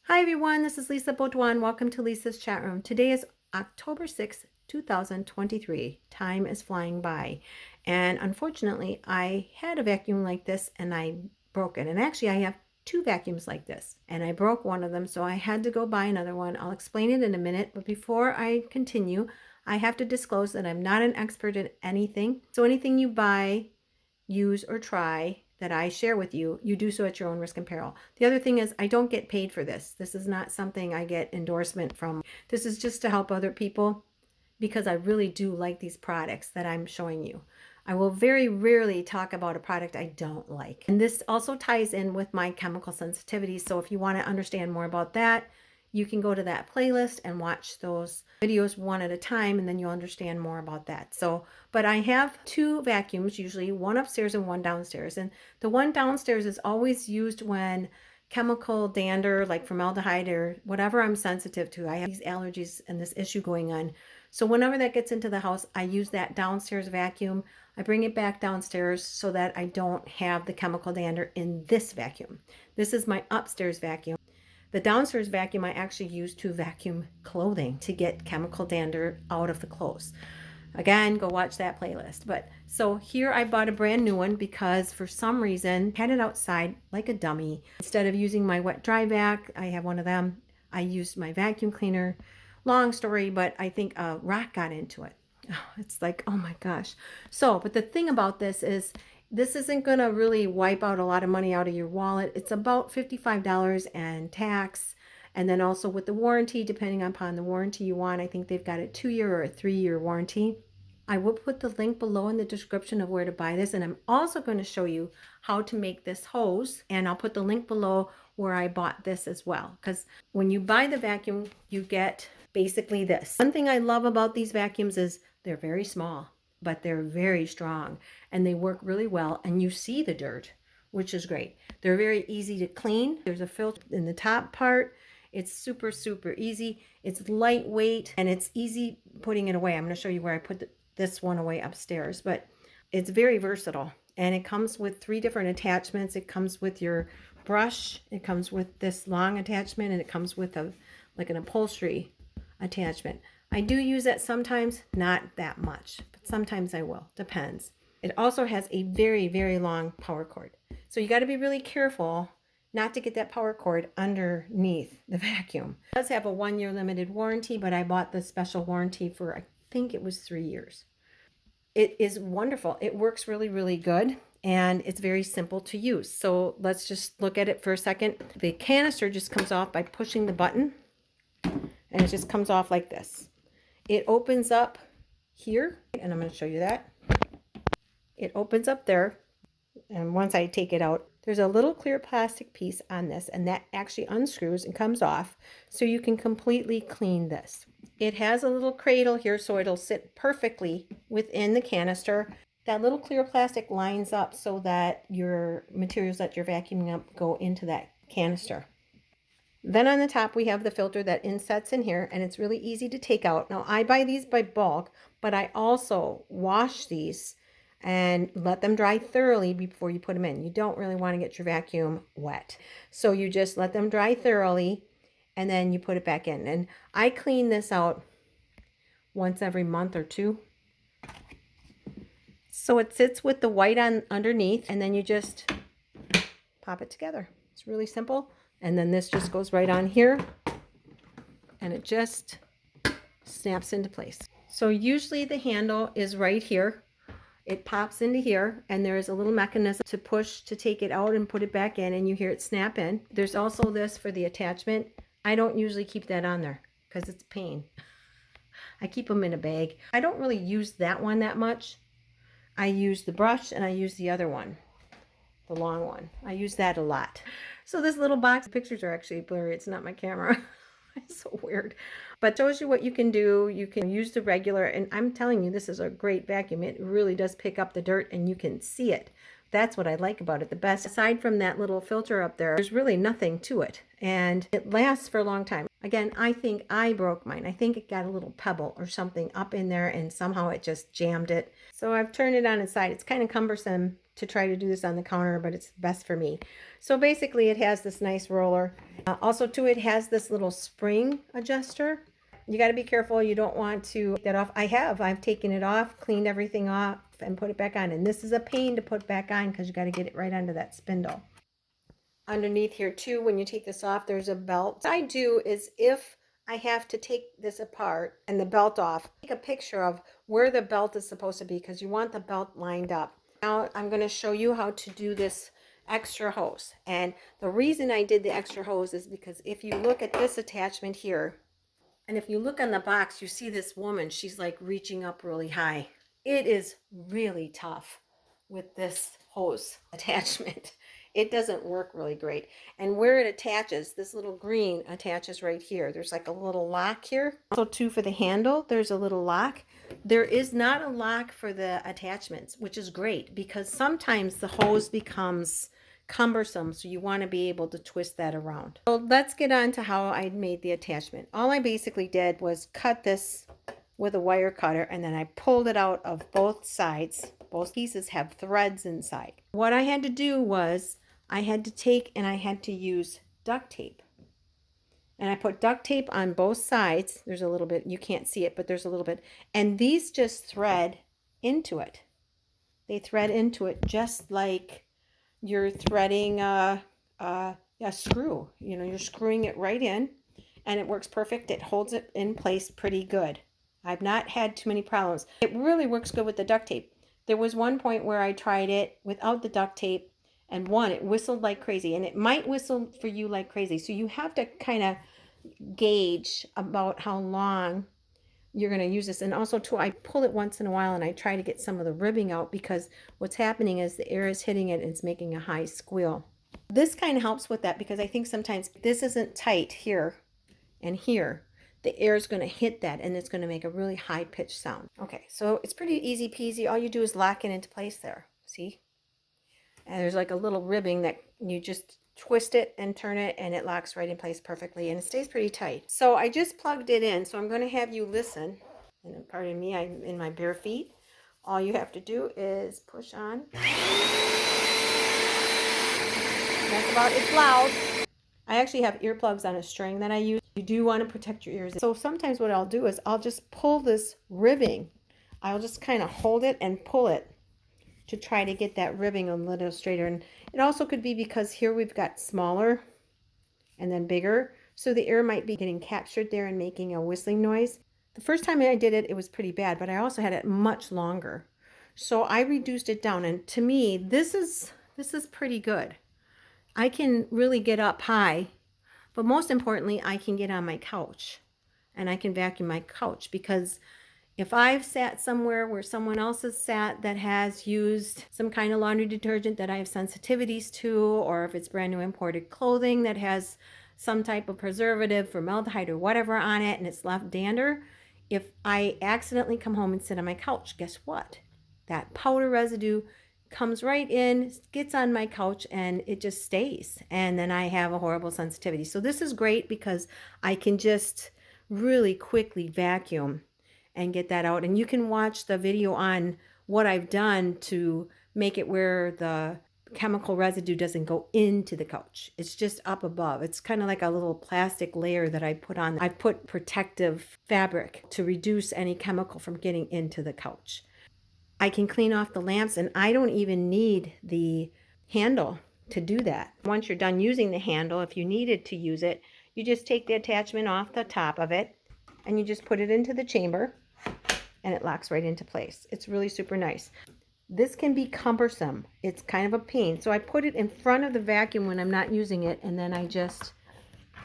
Hi everyone, this is Lisa Baudouin. Welcome to Lisa's chat room. Today is October 6th, 2023. Time is flying by. And unfortunately, I had a vacuum like this and I broke it. And actually, I have two vacuums like this and I broke one of them, so I had to go buy another one. I'll explain it in a minute, but before I continue, I have to disclose that I'm not an expert at anything. So anything you buy, use, or try that I share with you, you do so at your own risk and peril. The other thing is I don't get paid for this. This is not something I get endorsement from. This is just to help other people because I really do like these products that I'm showing you. I will very rarely talk about a product I don't like. And this also ties in with my chemical sensitivity. So if you want to understand more about that, you can go to that playlist and watch those videos one at a time, and then you'll understand more about that. But I have two vacuums, usually one upstairs and one downstairs. And the one downstairs is always used when chemical dander, like formaldehyde or whatever I'm sensitive to. I have these allergies and this issue going on. So whenever that gets into the house, I use that downstairs vacuum. I bring it back downstairs so that I don't have the chemical dander in this vacuum. This is my upstairs vacuum. The downstairs vacuum I actually use to vacuum clothing to get chemical dander out of the clothes. Again, go watch that playlist. But so here I bought a brand new one because for some reason I had it outside like a dummy. Instead of using my wet dry vac, I have one of them. I used my vacuum cleaner. Long story, but I think a rock got into it. Oh, it's like, oh my gosh. But the thing about this is this isn't going to really wipe out a lot of money out of your wallet. It's about $55 and tax. And then also with the warranty, depending upon the warranty you want, I think they've got a 2-year or a 3-year warranty. I will put the link below in the description of where to buy this. And I'm also going to show you how to make this hose. And I'll put the link below where I bought this as well. Because when you buy the vacuum, you get basically this. One thing I love about these vacuums is they're very small, but they're very strong and they work really well. And you see the dirt, which is great. They're very easy to clean. There's a filter in the top part. It's super, super easy. It's lightweight and it's easy putting it away. I'm going to show you where I put this one away upstairs, but it's very versatile. And it comes with 3 different attachments. It comes with your brush. It comes with this long attachment, and it comes with like an upholstery attachment. I do use that sometimes, not that much, but sometimes I will. Depends. It also has a very, very long power cord. So you got to be really careful not to get that power cord underneath the vacuum. It does have a 1-year limited warranty, but I bought the special warranty for, I think it was 3 years. It is wonderful. It works really, really good, and it's very simple to use. So let's just look at it for a second. The canister just comes off by pushing the button, and it just comes off like this. It opens up here, and I'm going to show you that. It opens up there, and once I take it out, there's a little clear plastic piece on this, and that actually unscrews and comes off, so you can completely clean this. It has a little cradle here, so it'll sit perfectly within the canister. That little clear plastic lines up so that your materials that you're vacuuming up go into that canister. Then on the top, we have the filter that insets in here, and it's really easy to take out. Now, I buy these by bulk, but I also wash these and let them dry thoroughly before you put them in. You don't really want to get your vacuum wet. So you just let them dry thoroughly, and then you put it back in. And I clean this out once every month or 2. So it sits with the white on underneath, and then you just pop it together. It's really simple. And then this just goes right on here, and it just snaps into place. So usually the handle is right here. It pops into here, and there's a little mechanism to push to take it out and put it back in, and you hear it snap in. There's also this for the attachment. I don't usually keep that on there because it's a pain. I keep them in a bag. I don't really use that one that much. I use the brush, and I use the other one, the long one. I use that a lot. So this little box, pictures are actually blurry. It's not my camera. It's so weird. But it shows you what you can do. You can use the regular, and I'm telling you, this is a great vacuum. It really does pick up the dirt, and you can see it. That's what I like about it the best. Aside from that little filter up there, there's really nothing to it, and it lasts for a long time. Again, I think I broke mine. I think it got a little pebble or something up in there, and somehow it just jammed it. So I've turned it on its side. It's kind of cumbersome to try to do this on the counter, but it's best for me. So basically it has this nice roller. Also too, it has this little spring adjuster. You got to be careful. You don't want to take that off. I've taken it off, cleaned everything off, and put it back on. And this is a pain to put back on because you got to get it right under that spindle. Underneath here too, when you take this off, there's a belt. What I do is if I have to take this apart and the belt off, take a picture of where the belt is supposed to be because you want the belt lined up. Now I'm going to show you how to do this extra hose. And the reason I did the extra hose is because if you look at this attachment here, and if you look on the box, you see this woman, she's like reaching up really high. It is really tough with this hose attachment. It doesn't work really great. And where it attaches, this little green attaches right here. There's like a little lock here. Also too, for the handle, there's a little lock. There is not a lock for the attachments, which is great because sometimes the hose becomes cumbersome, so you want to be able to twist that around. So let's get on to how I made the attachment. All I basically did was cut this with a wire cutter, and then I pulled it out of both sides. Both pieces have threads inside. What I had to do was I had to take and I had to use duct tape. And I put duct tape on both sides. There's a little bit, you can't see it, but there's a little bit. And these just thread into it. They thread into it just like you're threading a screw. You know, you're screwing it right in, and it works perfect. It holds it in place pretty good. I've not had too many problems. It really works good with the duct tape. There was one point where I tried it without the duct tape, and it whistled like crazy, and it might whistle for you like crazy. So you have to kind of gauge about how long you're going to use this. And also too, I pull it once in a while and I try to get some of the ribbing out because what's happening is the air is hitting it and it's making a high squeal. This kind of helps with that because I think sometimes this isn't tight here and here. The air is going to hit that and it's going to make a really high pitched sound. Okay, so it's pretty easy peasy. All you do is lock it into place there. See? And there's like a little ribbing that you just twist it and turn it and it locks right in place perfectly and it stays pretty tight. So I just plugged it in, so I'm going to have you listen. And pardon me, I'm in my bare feet. All you have to do is push on. That's about it. It's loud. I actually have earplugs on a string that I use. You do want to protect your ears. So sometimes what I'll do is I'll just pull this ribbing. I'll just kind of hold it and pull it to try to get that ribbing a little straighter. And it also could be because here we've got smaller and then bigger, so the air might be getting captured there and making a whistling noise. The first time I did it, it was pretty bad, but I also had it much longer. So I reduced it down, and to me, this is pretty good. I can really get up high, but most importantly, I can get on my couch and I can vacuum my couch, because if I've sat somewhere where someone else has sat that has used some kind of laundry detergent that I have sensitivities to, or if it's brand new imported clothing that has some type of preservative, formaldehyde or whatever on it, and it's left dander, if I accidentally come home and sit on my couch, guess what? That powder residue comes right in, gets on my couch, and it just stays. And then I have a horrible sensitivity. So this is great because I can just really quickly vacuum and get that out. And you can watch the video on what I've done to make it where the chemical residue doesn't go into the couch. It's just up above. It's kind of like a little plastic layer that I put on. I put protective fabric to reduce any chemical from getting into the couch. I can clean off the lamps, and I don't even need the handle to do that. Once you're done using the handle, if you needed to use it, you just take the attachment off the top of it and you just put it into the chamber and it locks right into place. It's really super nice. This can be cumbersome. It's kind of a pain. So I put it in front of the vacuum when I'm not using it, and then I just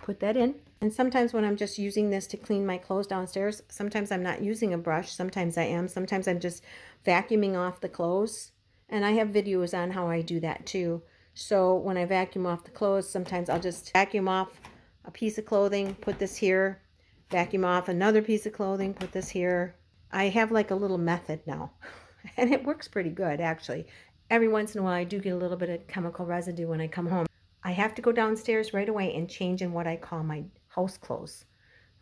put that in. And sometimes when I'm just using this to clean my clothes downstairs, sometimes I'm not using a brush, sometimes I am, sometimes I'm just vacuuming off the clothes. And I have videos on how I do that too. So when I vacuum off the clothes, sometimes I'll just vacuum off a piece of clothing, put this here, vacuum off another piece of clothing, put this here. I have like a little method now, and it works pretty good actually. Every once in a while I do get a little bit of chemical residue when I come home. I have to go downstairs right away and change in what I call my house clothes.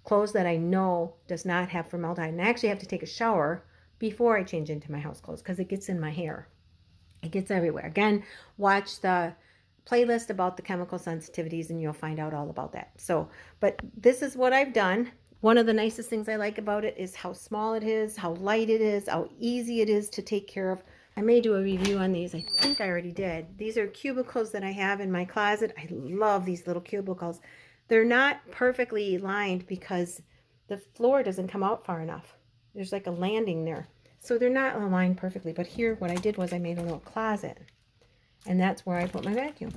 Clothes that I know does not have formaldehyde. And I actually have to take a shower before I change into my house clothes because it gets in my hair. It gets everywhere. Again, watch the playlist about the chemical sensitivities and you'll find out all about that. So, but this is what I've done. One of the nicest things I like about it is how small it is, how light it is, how easy it is to take care of. I may do a review on these. I think I already did. These are cubicles that I have in my closet. I love these little cubicles. They're not perfectly lined because the floor doesn't come out far enough. There's like a landing there. So they're not aligned perfectly. But here, what I did was I made a little closet. And that's where I put my vacuum.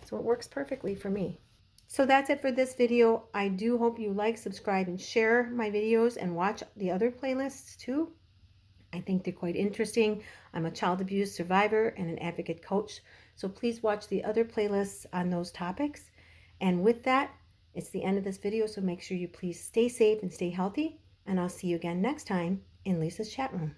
So it works perfectly for me. So that's it for this video. I do hope you like, subscribe, and share my videos and watch the other playlists too. I think they're quite interesting. I'm a child abuse survivor and an advocate coach. So please watch the other playlists on those topics. And with that, it's the end of this video. So make sure you please stay safe and stay healthy. And I'll see you again next time in Lisa's chat room.